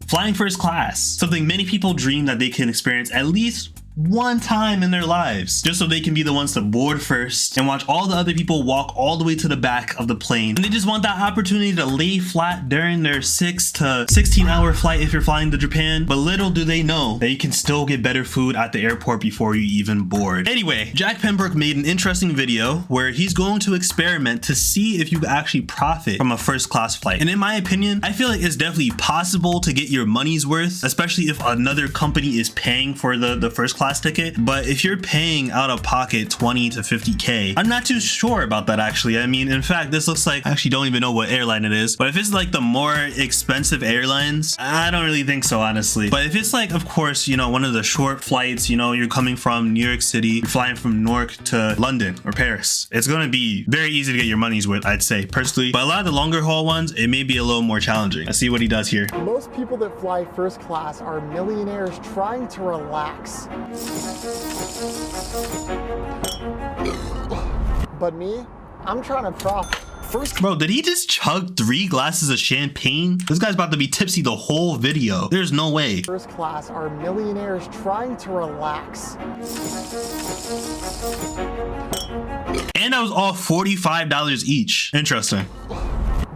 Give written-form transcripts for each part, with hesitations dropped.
Flying first class, something many people dream that they can experience at least one time in their lives, just so they can be the ones to board first and watch all the other people walk all the way to the back of the plane. And they just want that opportunity to lay flat during their 6 to 16 hour flight if you're flying to Japan. But little do they know that you can still get better food at the airport before you even board. Anyway, Jack Pembroke made an interesting video where he's going to experiment to see if you actually profit from a first class flight. And in my opinion, I feel like it's definitely possible to get your money's worth, especially if another company is paying for the first class ticket. But if you're paying out of pocket 20 to 50K, I'm not too sure about that actually. I mean, in fact, this looks like, I actually don't even know what airline it is, but if it's like the more expensive airlines, I don't really think so, honestly. But if it's like, of course, you know, one of the short flights, you know, you're coming from New York City, you're flying from Newark to London or Paris, it's going to be very easy to get your money's worth, I'd say personally. But a lot of the longer haul ones, it may be a little more challenging. Let's see what he does here. Most people that fly first class are millionaires trying to relax. But me, I'm trying to profit. Bro, did he just chug 3 glasses of champagne? This guy's about to be tipsy the whole video. There's no way. First class are millionaires trying to relax. And that was all $45 each. Interesting.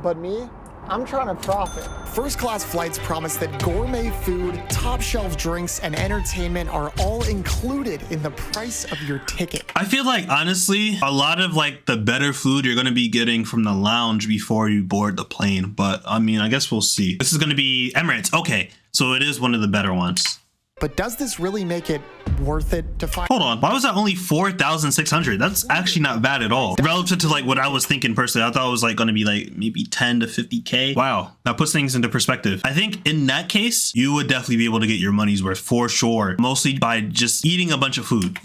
But me, I'm trying to profit. First class flights promise that gourmet food, top shelf drinks, and entertainment are all included in the price of your ticket. I feel like, honestly, a lot of like the better food you're going to be getting from the lounge before you board the plane. But I mean, I guess we'll see. This is going to be Emirates. Okay, so it is one of the better ones. But does this really make it worth it to find? Hold on, why was that only 4,600? That's actually not bad at all. Relative to like what I was thinking personally, I thought it was like gonna be like maybe 10 to 50K. Wow, that puts things into perspective. I think in that case, you would definitely be able to get your money's worth for sure. Mostly by just eating a bunch of food.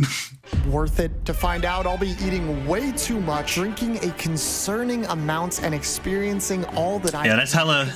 Worth it? To find out, I'll be eating way too much, drinking a concerning amount, and experiencing all that I— Yeah, that's hella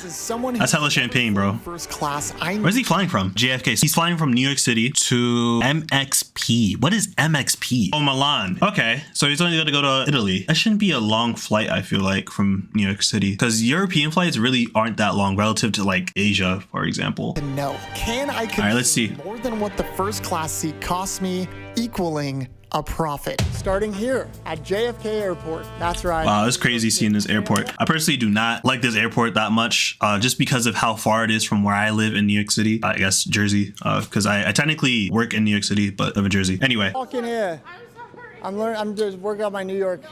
champagne, bro. First class. Where's he flying from? JFK. He's flying from New York City to MXP. What is MXP? Oh, Milan. Okay, so he's only gonna go to Italy. That shouldn't be a long flight, I feel like, from New York City, because European flights really aren't that long relative to like Asia, for example. No. Can I consume— All right, let's see. More than what the first class seat cost me, equaling a profit? Starting here at JFK Airport. That's right. Wow, it's crazy seeing this airport. I personally do not like this airport that much, just because of how far it is from where I live in New York City. I guess Jersey, because I technically work in New York City, but live in Jersey. Anyway. Walk in here. I'm just working on my New York.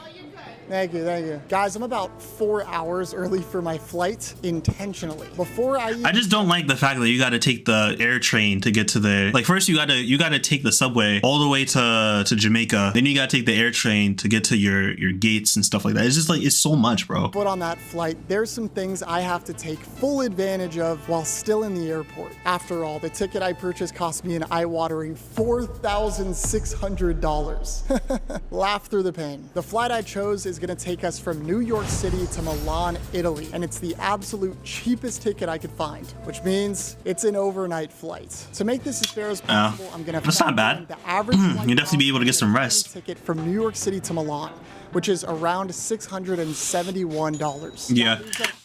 Thank you. Guys, I'm about 4 hours early for my flight intentionally. I just don't like the fact that you got to take the air train to get to the, like, first you got to take the subway all the way to Jamaica. Then you got to take the air train to get to your gates and stuff like that. It's just like, it's so much, bro. But on that flight, there's some things I have to take full advantage of while still in the airport. After all, the ticket I purchased cost me an eye-watering $4,600. Laugh through the pain. The flight I chose is going to take us from New York City to Milan, Italy, and it's the absolute cheapest ticket I could find, which means it's an overnight flight. To make this as fair as possible, I'm gonna— That's not bad. The average You'd definitely be able to get some rest. Ticket from New York City to Milan, which is around $671. Yeah.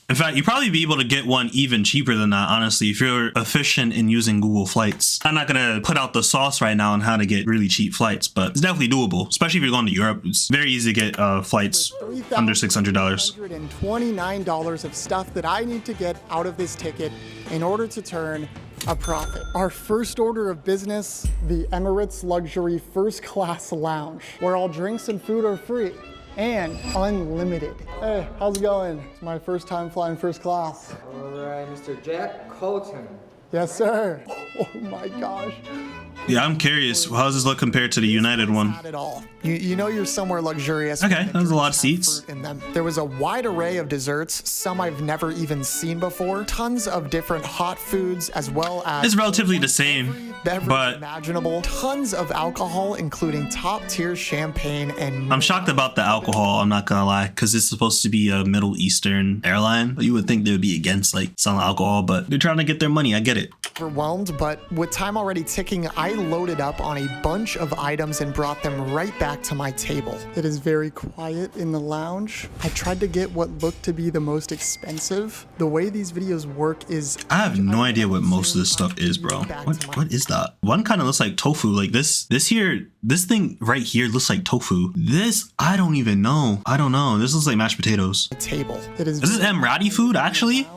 In fact, you'd probably be able to get one even cheaper than that, honestly, if you're efficient in using Google Flights. I'm not going to put out the sauce right now on how to get really cheap flights, but it's definitely doable, especially if you're going to Europe. It's very easy to get flights under $600. $129 of stuff that I need to get out of this ticket in order to turn a profit. Our first order of business, the Emirates Luxury First Class Lounge, where all drinks and food are free and unlimited. Hey, how's it going? It's my first time flying first class. All right, Mr. Jack Colton. Yes, sir. Oh my gosh. Yeah, I'm curious. How does this look compared to the United one? Not at all. You know you're somewhere luxurious. Okay, there's a lot of seats. In them. There was a wide array of desserts, some I've never even seen before. Tons of different hot foods, as well as— It's relatively the same, but imaginable. Tons of alcohol, including top-tier champagne and— I'm shocked about the alcohol, I'm not gonna lie, because it's supposed to be a Middle Eastern airline. But you would think they would be against like selling alcohol, but they're trying to get their money. I get it. overwhelmed, but with time already ticking, I loaded up on a bunch of items and brought them right back to my table. It is very quiet in the lounge. I tried to get what looked to be the most expensive. The way these videos work is... I have no idea what most of this stuff is, bro. What is that? One kind of looks like tofu. Like this thing right here looks like tofu. This, I don't even know. I don't know. This looks like mashed potatoes. Table. Is this Emirati food, actually?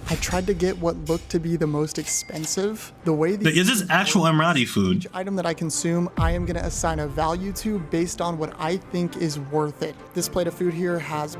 I tried to get what looked to be the most expensive. The way these... Is this actual Emirati food? Each item that I consume, I am going to assign a value to based on what I think is worth it. This plate of food here has...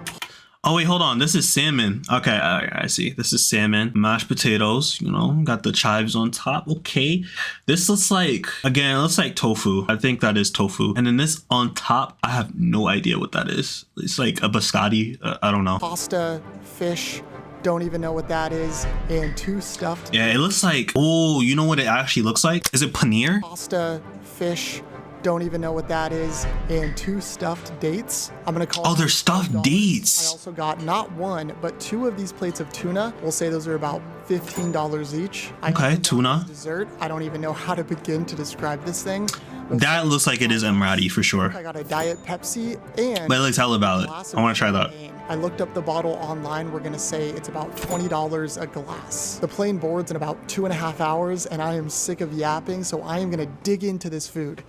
Oh wait, hold on. This is salmon. Okay, I see. This is salmon, mashed potatoes. You know, got the chives on top. Okay, this looks like, again, it looks like tofu. I think that is tofu. And then this on top, I have no idea what that is. It's like a biscotti. I don't know. Pasta, fish. Don't even know what that is. And 2 stuffed. Yeah, it looks like. Oh, you know what it actually looks like? Is it paneer? Pasta, fish. Don't even know what that is. And 2 stuffed dates. I'm gonna call. Oh, they're stuffed dates. I also got not 1, but 2 of these plates of tuna. We'll say those are about $15 each. Okay, tuna. Dessert. I don't even know how to begin to describe this thing. That looks like it is Emirati for sure. I got a Diet Pepsi and... But it looks hella valid. I want to try that. I looked up the bottle online. We're gonna say it's about $20 a glass. The plane boards in about 2.5 hours, and I am sick of yapping, so I am gonna dig into this food.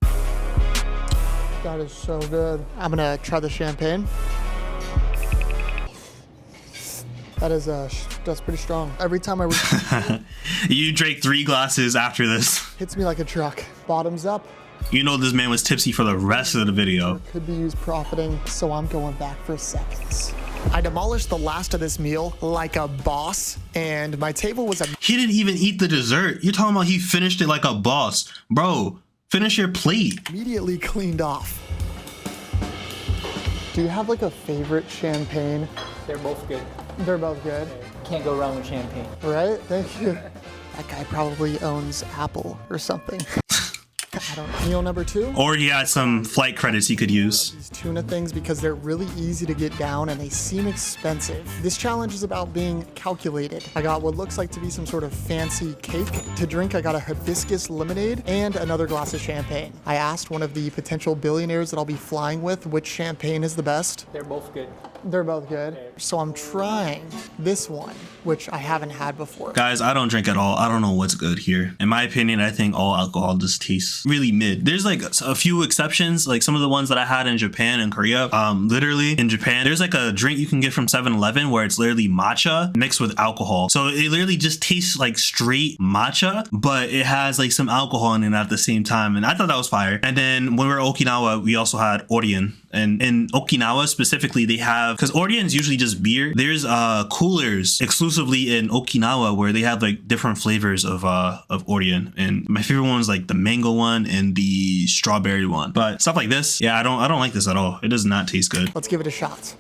That is so good. I'm gonna try the champagne. That's pretty strong. Every time I reach You drank 3 glasses after this. hits me like a truck. Bottoms up. You know this man was tipsy for the rest of the video. Could be used profiting, so I'm going back for seconds. I demolished the last of this meal like a boss, and my table was a... He didn't even eat the dessert. You're talking about he finished it like a boss. Bro, finish your plate. immediately cleaned off. Do you have like a favorite champagne? They're both good. They're both good, Can't go wrong with champagne. right? Thank you. That guy probably owns Apple or something. I don't know. Meal number 2. Or he had some flight credits he could use. These tuna things because they're really easy to get down and they seem expensive. This challenge is about being calculated. I got what looks like to be some sort of fancy cake. To drink, I got a hibiscus lemonade and another glass of champagne. I asked one of the potential billionaires that I'll be flying with which champagne is the best. They're both good. They're both good. So I'm trying this one, which I haven't had before. Guys, I don't drink at all. I don't know what's good here. In my opinion, I think all alcohol just tastes really mid. There's like a few exceptions, like some of the ones that I had in Japan and Korea. Literally in Japan, there's like a drink you can get from 7-Eleven where it's literally matcha mixed with alcohol. So it literally just tastes like straight matcha, but it has like some alcohol in it at the same time. And I thought that was fire. And then when we were in Okinawa, we also had Orion. And in Okinawa specifically, they have, because Orion's usually just beer. There's coolers exclusively in Okinawa where they have like different flavors of Orion. And my favorite one is like the mango one and the strawberry one. But stuff like this, yeah, I don't like this at all. It does not taste good. Let's give it a shot.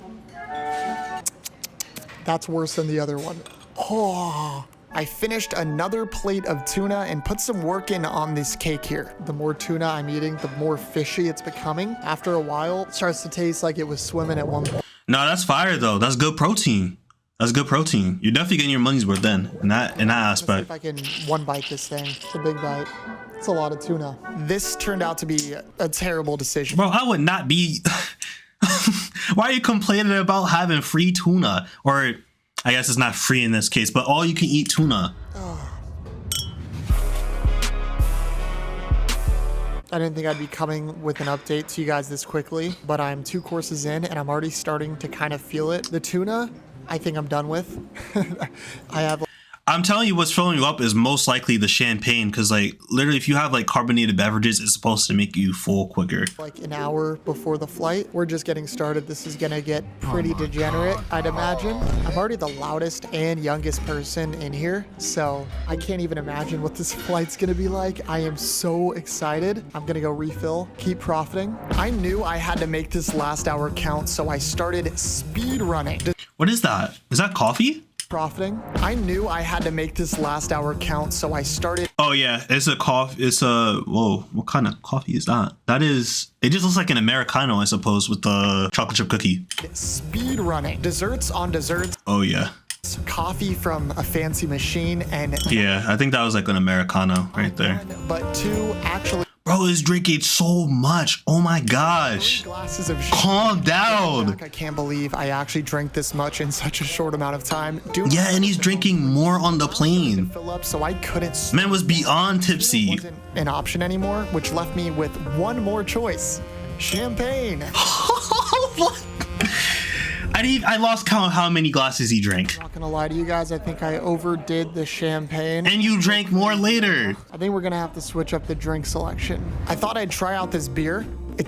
That's worse than the other one. Oh. I finished another plate of tuna and put some work in on this cake here. The more tuna I'm eating, the more fishy it's becoming. After a while, it starts to taste like it was swimming at one point. No, that's fire though. That's good protein. That's good protein. You're definitely getting your money's worth then in that aspect. If I can one bite this thing, it's a big bite. It's a lot of tuna. This turned out to be a terrible decision. Bro, I would not be. Why are you complaining about having free tuna? Or I guess it's not free in this case, but all you can eat tuna. I didn't think I'd be coming with an update to you guys this quickly, but I'm 2 courses in and I'm already starting to kind of feel it. The tuna, I think I'm done with. I have... I'm telling you, what's filling you up is most likely the champagne, because like literally if you have like carbonated beverages, it's supposed to make you full quicker. Like an hour before the flight. We're just getting started. This is gonna get pretty degenerate, I'd imagine. I'm already the loudest and youngest person in here, so I can't even imagine what this flight's gonna be like. I am so excited. I'm gonna go refill, keep profiting. I knew I had to make this last hour count, so I started speed running. What is that? Is that coffee? Profiting. I knew I had to make this last hour count, so I started... Oh yeah, it's a coffee. It's a, whoa, what kind of coffee is that? That is, it just looks like an Americano, I suppose, with the chocolate chip cookie. Speed running. Desserts on desserts. Oh yeah. coffee from a fancy machine, and Yeah, I think that was like an Americano right there. but 2 actually Bro is drinking so much. Oh my gosh. glasses of Calm down. I can't believe I actually drank this much in such a short amount of time. Dude, Yeah, and he's drinking more on the plane. fill up, so I couldn't. Man was beyond tipsy. Wasn't an option anymore, which left me with one more choice: champagne. What? I lost count how many glasses he drank. Not gonna lie to you guys, I think I overdid the champagne. And you drank more later. I think we're gonna have to switch up the drink selection. I thought I'd try out this beer.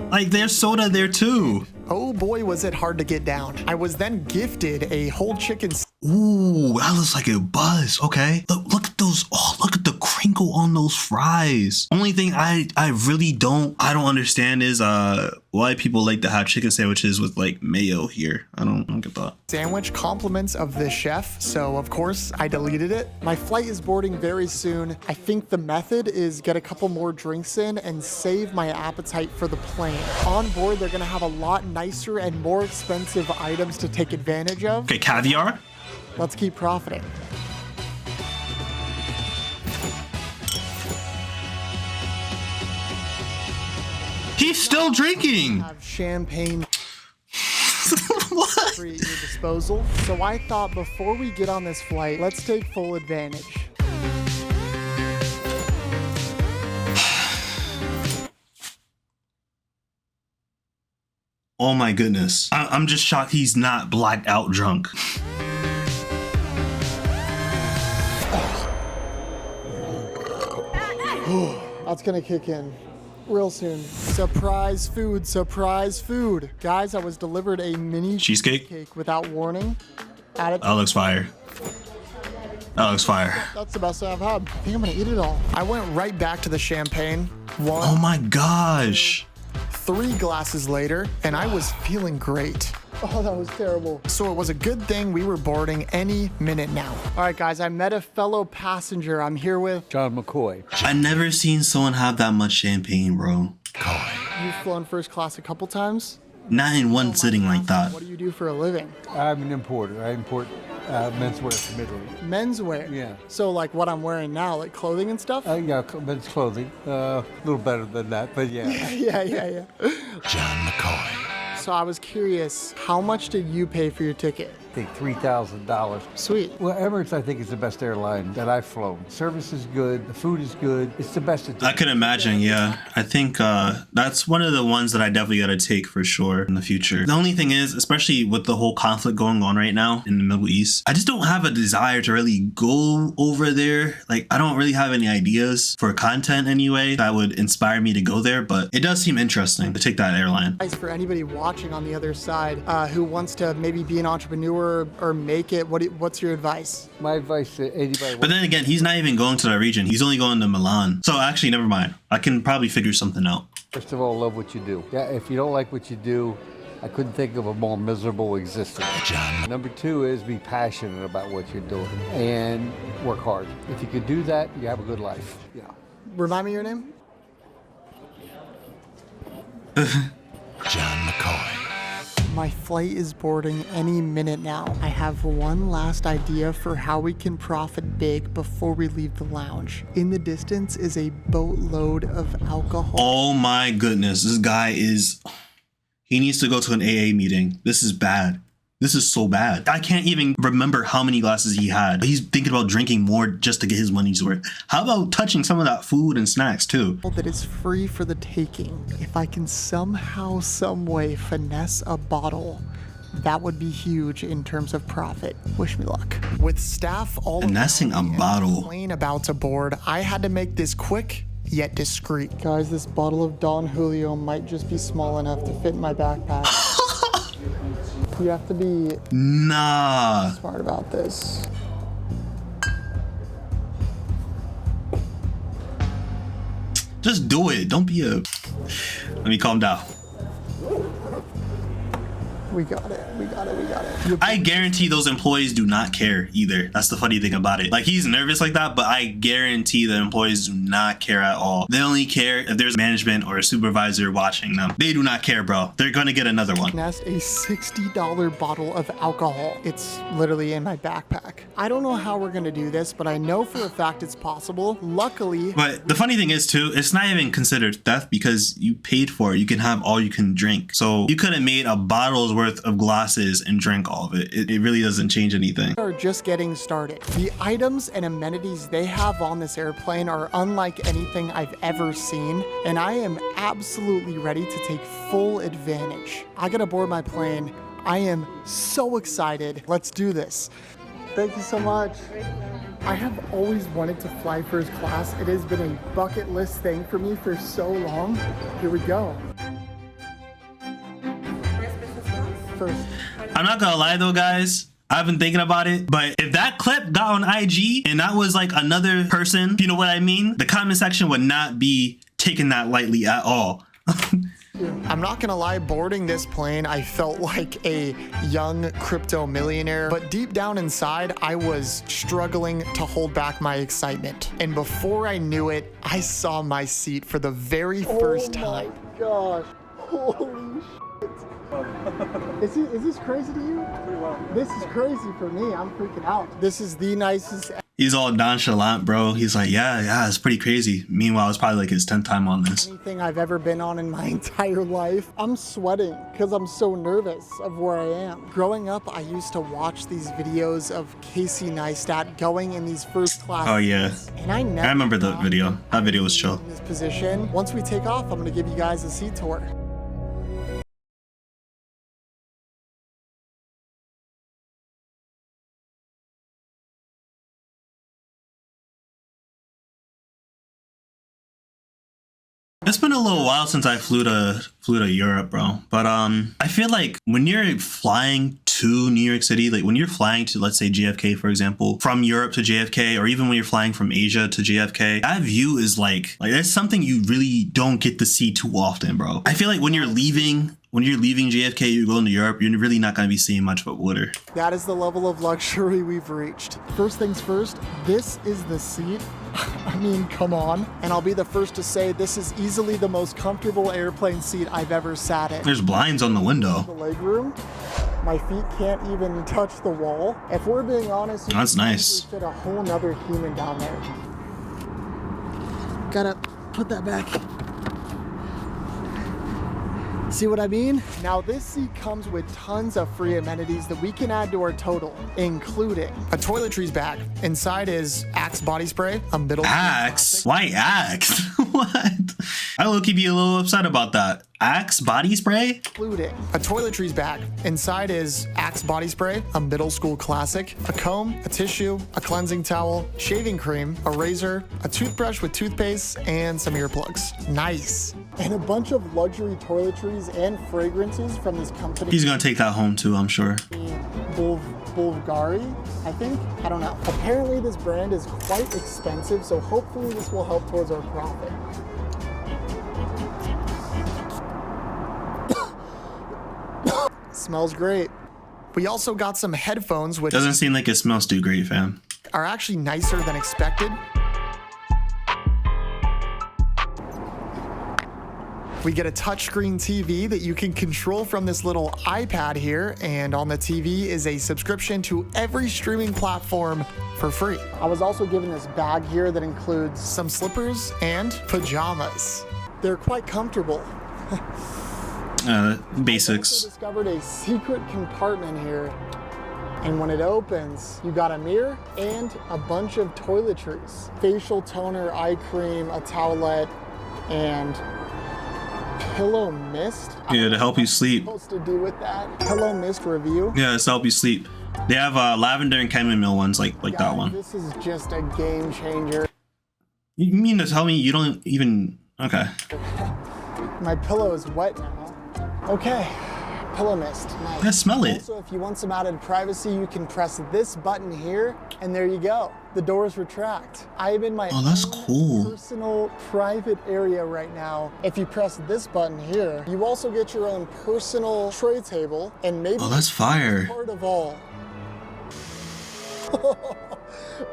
Like there's soda there too. Oh boy, was it hard to get down. I was then gifted a whole chicken. Ooh, that looks like a buzz. Okay. Look at those. Oh, look at the crinkle on those fries. Only thing I really don't understand is why people like to have chicken sandwiches with like mayo here. I don't get that. Sandwich compliments of the chef, so of course I deleted it. My flight is boarding very soon. I think the method is get a couple more drinks in and save my appetite for the plane. On board, they're gonna have a lot nicer and more expensive items to take advantage of. Okay, caviar. Let's keep profiting. He's still drinking. Have champagne What? free at your disposal. So I thought before we get on this flight, let's take full advantage. Oh my goodness. I'm just shocked he's not blacked out drunk. That's gonna kick in real soon. Surprise food, surprise food. Guys, I was delivered a mini Cheesecake? cake without warning. Added. That looks fire. That looks fire. That's the best I've had. I think I'm gonna eat it all. I went right back to the champagne. Oh my gosh. 3 glasses later, and I was feeling great. Oh, that was terrible. So it was a good thing we were boarding any minute now. All right, guys, I met a fellow passenger. I'm here with. John McCoy. I never seen someone have that much champagne, bro. You've flown first class a couple times. Not in one sitting like that. What do you do for a living? I'm an importer. I import menswear from Italy. Menswear. Yeah. So like what I'm wearing now, like clothing and stuff. Yeah, men's clothing. A little better than that, but yeah. Yeah. John McCoy. So I was curious, how much did you pay for your ticket? I think $3,000. Sweet. Well, Emirates, I think, is the best airline that I've flown. Service is good. The food is good. It's the best. I could imagine, yeah. I think that's one of the ones that I definitely gotta take for sure in the future. The only thing is, especially with the whole conflict going on right now in the Middle East, I just don't have a desire to really go over there. Like, I don't really have any ideas for content anyway that would inspire me to go there, but it does seem interesting to take that airline. For anybody watching on the other side who wants to maybe be an entrepreneur or make it, what's your advice? My advice to anybody. But then again, he's not even going to that region. He's only going to Milan. So actually, never mind. I can probably figure something out. First of all, love what you do. Yeah, if you don't like what you do, I couldn't think of a more miserable existence. John. Number 2 is be passionate about what you're doing and work hard. If you could do that, you have a good life. Yeah. Remind me your name? John McCoy. My flight is boarding any minute now. I have one last idea for how we can profit big before we leave the lounge. In the distance is a boatload of alcohol. Oh my goodness. This guy he needs to go to an AA meeting. This is bad. This is so bad. I can't even remember how many glasses he had. He's thinking about drinking more just to get his money's worth. How about touching some of that food and snacks too? That is free for the taking. If I can somehow, some way finesse a bottle, that would be huge in terms of profit. Wish me luck. With staff all Finessing around a me and bottle. the plane about to board, I had to make this quick yet discreet. Guys, this bottle of Don Julio might just be small enough to fit in my backpack. You have to be Nah. smart about this. Just do it. Don't be a... Let me calm down. We got it. We got it. We got it. I guarantee those employees do not care either. That's the funny thing about it. Like, he's nervous like that, but I guarantee the employees do not care at all. They only care if there's management or a supervisor watching them. They do not care, bro. They're gonna get another one. Nest a $60 bottle of alcohol. It's literally in my backpack. I don't know how we're gonna do this, but I know for a fact it's possible. Luckily. But the funny thing is too, it's not even considered theft because you paid for it. You can have all you can drink. So you could have made a bottle's worth of glasses and drank all of it. It really doesn't change anything. We are just getting started. The items and amenities they have on this airplane are unlike anything I've ever seen, and I am absolutely ready to take full advantage. I gotta board my plane. I am so excited. Let's do this. Thank you so much. I have always wanted to fly first class. It has been a bucket list thing for me for so long. Here we go. First. I'm not gonna lie though, guys. I've been thinking about it, but if that clip got on IG and that was like another person, you know what I mean? The comment section would not be taking that lightly at all. I'm not gonna lie, boarding this plane, I felt like a young crypto millionaire, but deep down inside, I was struggling to hold back my excitement. And before I knew it, I saw my seat for the very first time. Oh my gosh. Holy shit. Is this crazy to you? This is crazy for me. I'm freaking out. This is the nicest. He's all nonchalant, bro. He's like, yeah, it's pretty crazy. Meanwhile, it's probably like his 10th time on this. Anything I've ever been on in my entire life. I'm sweating because I'm so nervous of where I am. Growing up, I used to watch these videos of Casey Neistat going in these first class. Oh yeah. seats, and I never. I remember the video. That video was chill. In this position. Once we take off, I'm gonna give you guys a seat tour. It's been a little while since I flew to Europe, bro. But I feel like when you're flying to New York City, like when you're flying to, let's say, JFK, for example, from Europe to JFK, or even when you're flying from Asia to JFK, that view is like that's something you really don't get to see too often, bro. I feel like when you're leaving JFK, you're going to Europe, you're really not going to be seeing much but water. That is the level of luxury we've reached. First things first, this is the seat. I mean, come on. And I'll be the first to say this is easily the most comfortable airplane seat I've ever sat in. There's blinds on the window. The legroom, my feet can't even touch the wall. If we're being honest, you That's nice. fit a whole nother human down there. Gotta put that back. See what I mean? Now this seat comes with tons of free amenities that we can add to our total, including A toiletries bag. Inside is Axe body spray, a middle. Axe? Why Axe? What? I will keep you a little upset about that. Axe body spray? including A toiletries bag. Inside is Axe body spray, a middle school classic, a comb, a tissue, a cleansing towel, shaving cream, a razor, a toothbrush with toothpaste, and some earplugs. Nice. and a bunch of luxury toiletries and fragrances from this company. He's gonna take that home too, I'm sure. Bulgari, I think. I don't know. Apparently this brand is quite expensive, so hopefully this will help towards our profit. Smells great. We also got some headphones, which Doesn't seem like it smells too great, fam. are actually nicer than expected. We get a touchscreen TV that you can control from this little iPad here, and on the TV is a subscription to every streaming platform for free. I was also given this bag here that includes, Some slippers and pajamas. they're quite comfortable. I Basics. also discovered a secret compartment here. And when it opens, you got a mirror and a bunch of toiletries. Facial toner, eye cream, a towelette, and pillow mist. Yeah, to help you sleep. Supposed to do with that? Pillow mist review. Yeah, it's to help you sleep. They have lavender and chamomile ones like that Guys, one. This is just a game changer. You mean to tell me you don't even... Okay. My pillow is wet now. Okay, Pillow mist. Nice. I smell it. Also, if you want some added privacy, you can press this button here, and there you go. The doors retract. I am in my That's own cool. personal private area right now. If you press this button here, you also get your own personal tray table, and maybe Oh, that's fire. part of all.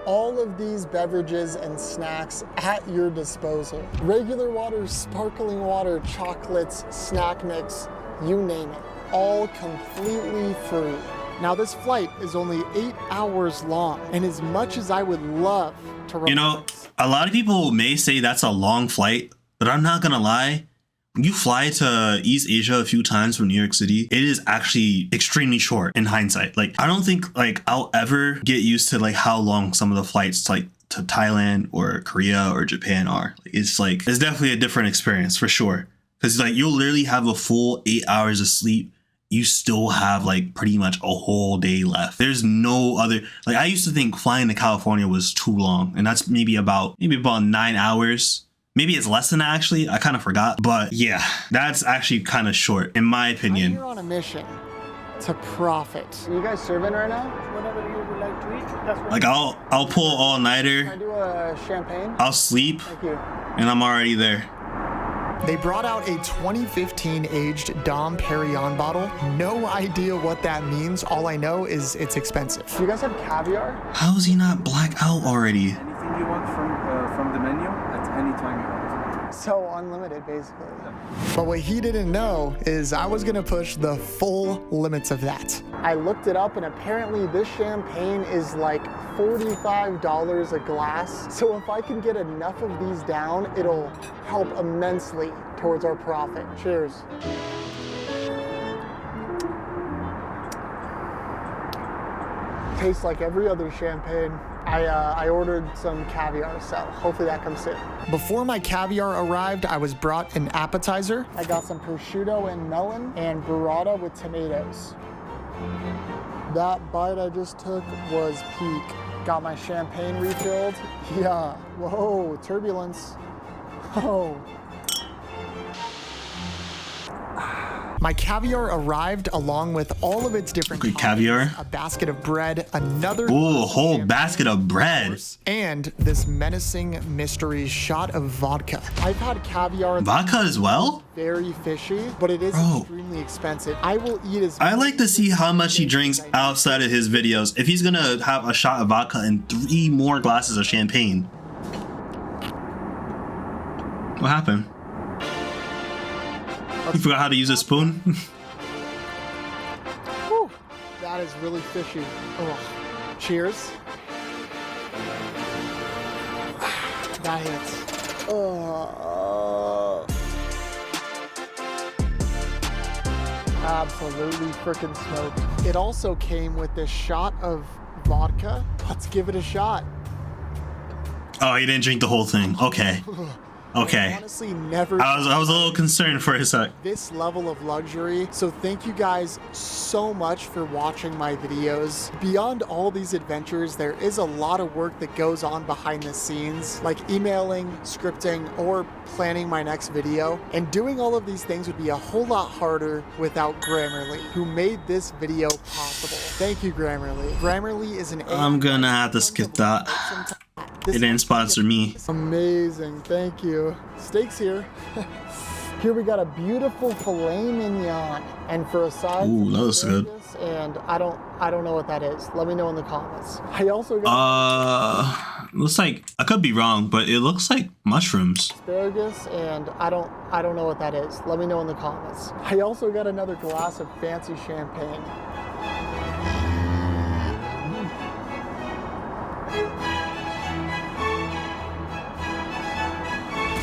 All of these beverages and snacks at your disposal. Regular water, sparkling water, chocolates, snack mix, you name it. All completely free. Now this flight is only 8 hours long, and as much as I would love to You know, a lot of people may say that's a long flight, but I'm not gonna lie. You fly to East Asia a few times from New York City, it is actually extremely short in hindsight. Like, I don't think like I'll ever get used to like how long some of the flights like to Thailand or Korea or Japan are. Like, it's definitely a different experience for sure. Cause like you'll literally have a full 8 hours of sleep. You still have like pretty much a whole day left. There's no other, like I used to think flying to California was too long, and that's maybe about 9 hours. Maybe it's less than that actually. I kind of forgot. But yeah, that's actually kind of short in my I'm opinion. here on a mission to profit. Are you guys serving right now? Whatever you would like to eat, that's what Like I'll pull all Can I nighter. do a champagne? I'll sleep Thank you. and I'm already there. They brought out a 2015 aged Dom Perignon bottle. No idea what that means. All I know is it's expensive. Do you guys have caviar? How is he not black out already? Anything you want from the menu at any time you want. So unlimited, basically. But what he didn't know is I was gonna push the full limits of that. I looked it up, and apparently this champagne is like $45 a glass. So if I can get enough of these down, it'll help immensely towards our profit. Cheers. Tastes like every other champagne. I ordered some caviar, so hopefully that comes soon. Before my caviar arrived, I was brought an appetizer. I got some prosciutto and melon and burrata with tomatoes. That bite I just took was peak. Got my champagne refilled. Yeah, whoa, turbulence. Oh. My caviar arrived along with all of its different Good condiments, caviar. a basket of bread, another Ooh, a whole basket of bread. and this menacing mystery shot of vodka. I've had caviar Vodka as well? very fishy, but it is Bro. extremely expensive. I will eat as I like to see how much he drinks outside of his videos. If he's gonna have a shot of vodka and 3 more glasses of champagne. What happened? You forgot how to use a spoon? Whew, that is really fishy. Oh. Cheers. That hits. Oh. Absolutely freaking smoked. It also came with this shot of vodka. Let's give it a shot. Oh, he didn't drink the whole thing. Okay. Okay. Honestly, never I was a little concerned for a sec. this level of luxury. So thank you guys so much for watching my videos. Beyond all these adventures, there is a lot of work that goes on behind the scenes, like emailing, scripting, or planning my next video. And doing all of these things would be a whole lot harder without Grammarly, who made this video possible. Thank you, Grammarly. Grammarly is an I'm gonna have to skip that. It didn't sponsor me. Amazing, thank you. Steaks here. Here we got a beautiful filet mignon, and for a side, Ooh, that looks good. asparagus, and I don't know what that is. Let me know in the comments. I also got Looks like, I could be wrong, but it looks like mushrooms. asparagus, and I don't know what that is. Let me know in the comments. I also got another glass of fancy champagne.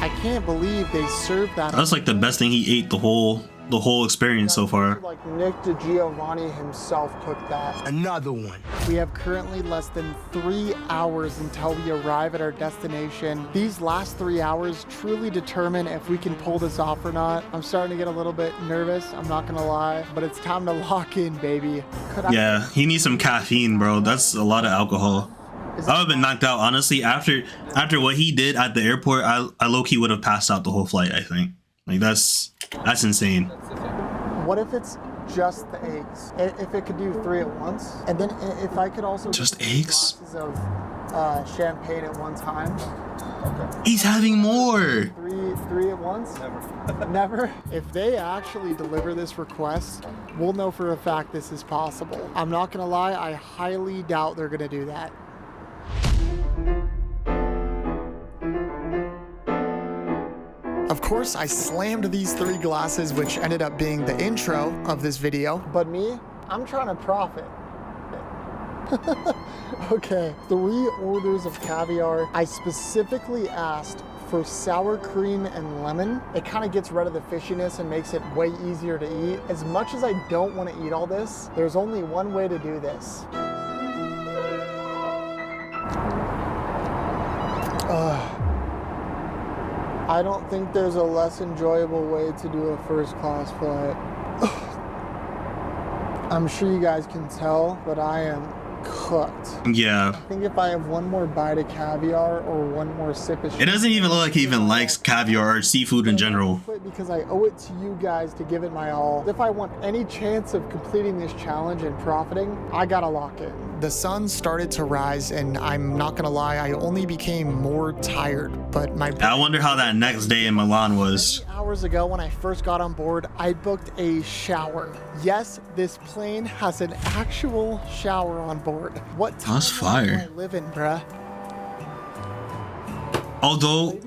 I can't believe they served that. That's like the best thing he ate the whole experience so far. Like Nick DiGiovanni himself cooked that. Another one. We have currently less than 3 hours until we arrive at our destination. These last 3 hours truly determine if we can pull this off or not. I'm starting to get a little bit nervous, I'm not gonna lie, but it's time to lock in, baby. Yeah, he needs some caffeine, bro. That's a lot of alcohol. I would have been knocked out, honestly. After what he did at the airport, I low-key would have passed out the whole flight, I think. Like, that's insane. What if it's just the eggs. If it could do 3 at once, and then if I could also Just get eggs? glasses of champagne at one time. He's having more. Three at once? Never. Never? If they actually deliver this request, we'll know for a fact this is possible. I'm not gonna lie, I highly doubt they're gonna do that. Of course, I slammed these 3 glasses, which ended up being the intro of this video. But me, I'm trying to profit. Okay, 3 orders of caviar. I specifically asked for sour cream and lemon. It kind of gets rid of the fishiness and makes it way easier to eat. As much as I don't want to eat all this, there's only one way to do this. I don't think there's a less enjoyable way to do a first class flight. I'm sure you guys can tell, but I am cooked. Yeah. I think if I have one more bite of caviar or one more sip of It doesn't even look like he even likes caviar or seafood in general. because I owe it to you guys to give it my all. If I want any chance of completing this challenge and profiting, I gotta lock in. The sun started to rise, and I'm not gonna lie, I only became more tired, but I wonder how that next day in Milan was. hours ago when I first got on board, I booked a shower. Yes, this plane has an actual shower on board. What time That's fire. do I live in, bruh? Although,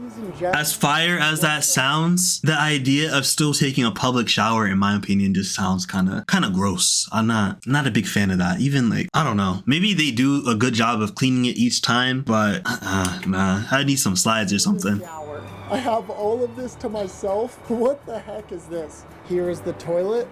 as fire as that sounds, the idea of still taking a public shower, in my opinion, just sounds kind of gross. I'm not a big fan of that. Even like, I don't know. Maybe they do a good job of cleaning it each time, but nah, I need some slides or something. Shower. I have all of this to myself. What the heck is this? Here is the toilet.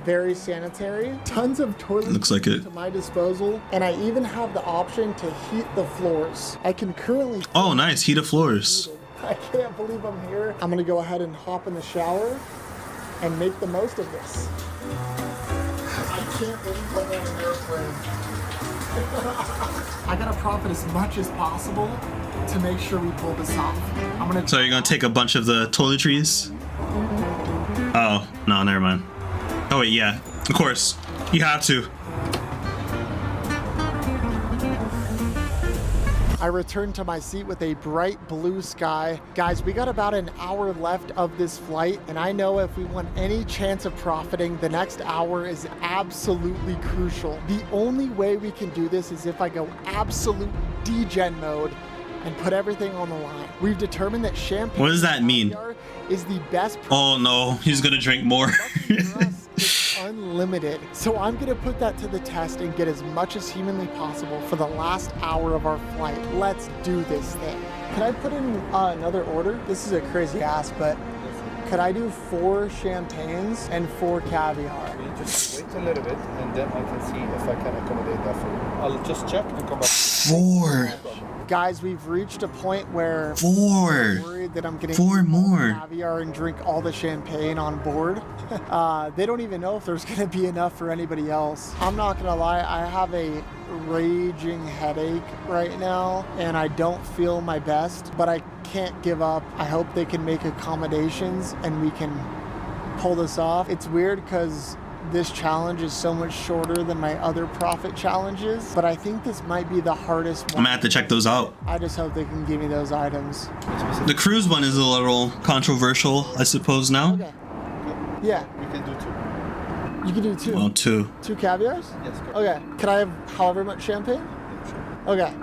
Very sanitary. Tons of toilet Looks like it. to my disposal. And I even have the option to heat the floors. I can currently... Oh, nice. Heat of floors. I can't believe I'm here. I'm gonna go ahead and hop in the shower and make the most of this. I can't believe I'm on an airplane. I gotta profit as much as possible to make sure we pull this off. So you're gonna take a bunch of the toiletries? Oh, no, never mind. Oh wait, yeah, of course. You have to. I returned to my seat with a bright blue sky. Guys, we got about an hour left of this flight, and I know if we want any chance of profiting, the next hour is absolutely crucial. The only way we can do this is if I go absolute degen mode and put everything on the line. We've determined that champagne What does that mean? is the best. Oh no, he's gonna drink more. It's unlimited. So I'm gonna put that to the test and get as much as humanly possible for the last hour of our flight. Let's do this thing. Can I put in another order? This is a crazy ask, but could I do 4 champagnes and 4 caviar? Just wait a little bit, and then I can see if I can accommodate that for you. I'll just check and come back. 4. Guys, we've reached a point where 4. I'm worried that I'm gonna 4 eat all the more. caviar and drink all the champagne on board. They don't even know if there's gonna be enough for anybody else. I'm not gonna lie, I have a raging headache right now, and I don't feel my best, but I can't give up. I hope they can make accommodations and we can pull this off. It's weird because this challenge is so much shorter than my other profit challenges, but I think this might be the hardest one. I'm gonna have to check those out. I just hope they can give me those items. The cruise one is a little controversial, I suppose now. Okay. Yeah, We can do 2. you can do 2. Well, 2. 2 caviars? Yes, correct. Okay. Can I have however much champagne? Yeah, sure. Okay.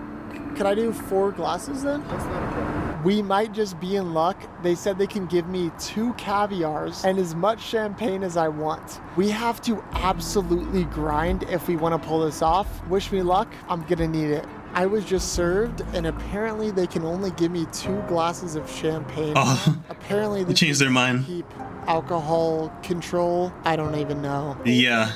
Can I do 4 glasses then? That's not a problem. We might just be in luck. They said they can give me 2 caviars and as much champagne as I want. We have to absolutely grind if we want to pull this off. Wish me luck. I'm gonna need it. I was just served, and apparently they can only give me 2 glasses of champagne. Oh, Apparently they changed their mind. keep alcohol control. I don't even know. Yeah.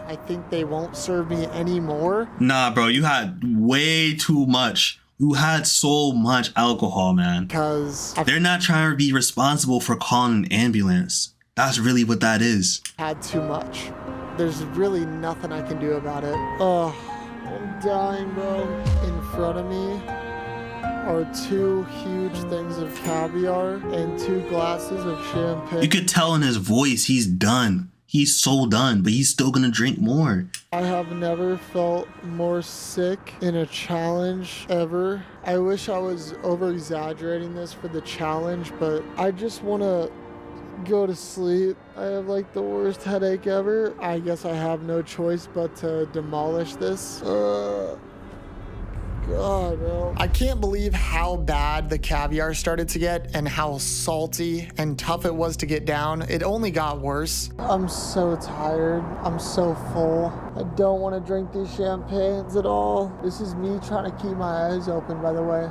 I think they won't serve me anymore. Nah, bro, you had way too much. You had so much alcohol, man. Because I've They're not trying to be responsible for calling an ambulance. That's really what that is. had too much. There's really nothing I can do about it. Oh, I'm dying, bro. In front of me are 2 huge things of caviar and 2 glasses of champagne. You could tell in his voice he's done. He's so done, but he's still gonna drink more. I have never felt more sick in a challenge ever. I wish I was over exaggerating this for the challenge, but I just want to go to sleep. I have like the worst headache ever. I guess I have no choice but to demolish this. God, bro. I can't believe how bad the caviar started to get and how salty and tough it was to get down. It only got worse. I'm so tired. I'm so full. I don't want to drink these champagnes at all. This is me trying to keep my eyes open, by the way.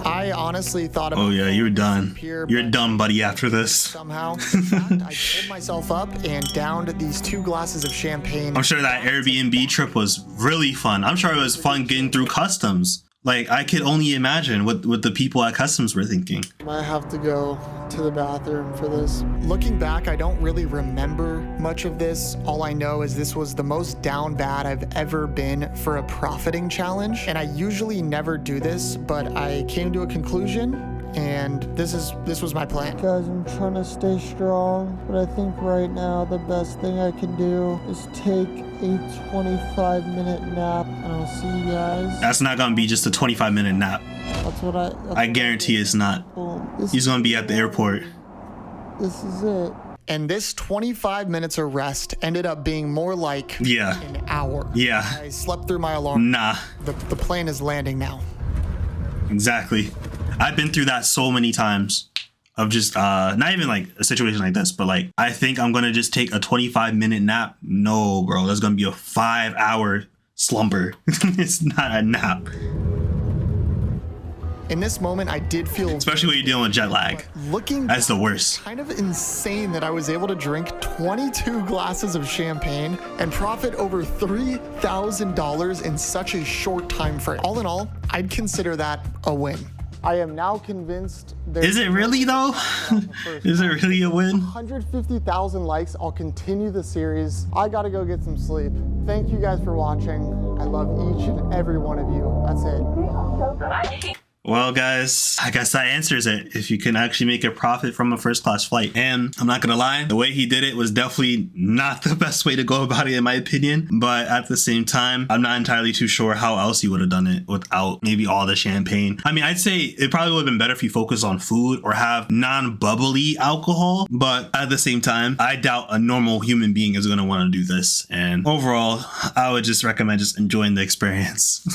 I honestly thought about Oh yeah, you're done. here, You're but done, buddy, after this. somehow. In fact, I pulled myself up and downed these 2 glasses of champagne. I'm sure that Airbnb trip was really fun. I'm sure it was fun getting through customs. Like, I could only imagine what the people at customs were thinking. I have to go to the bathroom for this. Looking back, I don't really remember much of this. All I know is this was the most down bad I've ever been for a profiting challenge. And I usually never do this, but I came to a conclusion and this was my plan. Guys, I'm trying to stay strong, but I think right now the best thing I can do is take a 25-minute nap, and I'll see you guys. That's not gonna be just a 25-minute nap. That's what I guarantee it's not. Boom. He's gonna be at the airport. This is it. And this 25 minutes of rest ended up being more like Yeah. an hour. Yeah. I slept through my alarm. Nah. The plane is landing now. Exactly. I've been through that so many times of just not even like a situation like this, but like I think I'm gonna just take a 25-minute nap. No, bro, that's gonna be a 5-hour slumber. It's not a nap. In this moment, I did feel, Especially when you're dealing with jet lag. looking That's the back, worst. kind of insane that I was able to drink 22 glasses of champagne and profit over $3,000 in such a short time frame. All in all, I'd consider that a win. I am now convinced Is it really though? Is it really a win? 150,000 likes. I'll continue the series. I gotta go get some sleep. Thank you guys for watching. I love each and every one of you. That's it. Well, guys, I guess that answers it. If you can actually make a profit from a first class flight. And I'm not gonna lie, the way he did it was definitely not the best way to go about it, in my opinion. But at the same time, I'm not entirely too sure how else he would have done it without maybe all the champagne. I mean, I'd say it probably would have been better if you focus on food or have non-bubbly alcohol. But at the same time, I doubt a normal human being is gonna want to do this. And overall, I would just recommend just enjoying the experience.